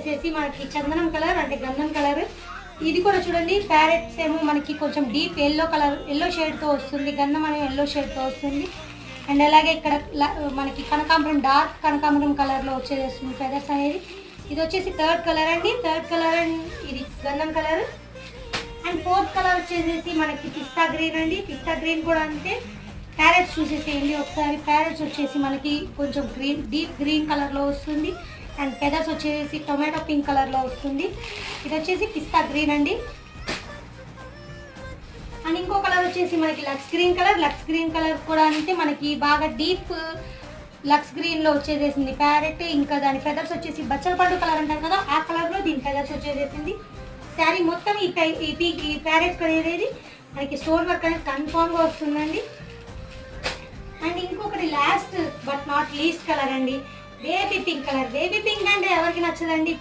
వచ్చేసి మనకి చందనం కలర్ అంటే గంధం కలర్. ఇది కూడా చూడండి ప్యారెట్స్ ఏమో మనకి కొంచెం డీప్ ఎల్లో కలర్, ఎల్లో షేడ్తో వస్తుంది. గంధం అనే ఎల్లో షేడ్తో వస్తుంది. అండ్ అలాగే ఇక్కడ మనకి కనకాంబరం, డార్క్ కనకాంబరం కలర్లో వచ్చేస్తుంది ఫెదర్స్ అనేది. ఇది వచ్చేసి థర్డ్ కలర్ అండి. థర్డ్ కలర్ అండ్ ఇది గంధం కలర్. అండ్ ఫోర్త్ కలర్ వచ్చేసి మనకి పిస్తా గ్రీన్ అండి. పిస్తా గ్రీన్ కూడా అంతే. ప్యారెట్స్ చూసేసేయండి ఒకసారి. ప్యారెట్స్ వచ్చేసి మనకి కొంచెం గ్రీన్, డీప్ గ్రీన్ కలర్లో వస్తుంది. అండ్ ఫెదర్స్ వచ్చేసి టొమాటో పింక్ కలర్లో వస్తుంది. ఇది వచ్చేసి పిస్తా గ్రీన్ అండి. అండ్ ఇంకో కలర్ వచ్చేసి మనకి lux green colour. Lux green colour కూడా అంటే మనకి బాగా డీప్ లక్స్ గ్రీన్లో వచ్చేసేసింది ప్యారెట్. ఇంకా దాని ఫెదర్స్ వచ్చేసి బచ్చల పండు కలర్ అంటారు కదా, ఆ కలర్లో దీని ఫెదర్స్ వచ్చేసేసింది. శారీ మొత్తం ఈ ప్యారెట్స్ అనేది మనకి స్టోన్ వర్క్ అనేది కన్ఫామ్గా వస్తుందండి. అండ్ ఇంకొకటి last but not least colour అండి, baby pink colour. Baby pink అంటే ఎవరికి నచ్చదండి.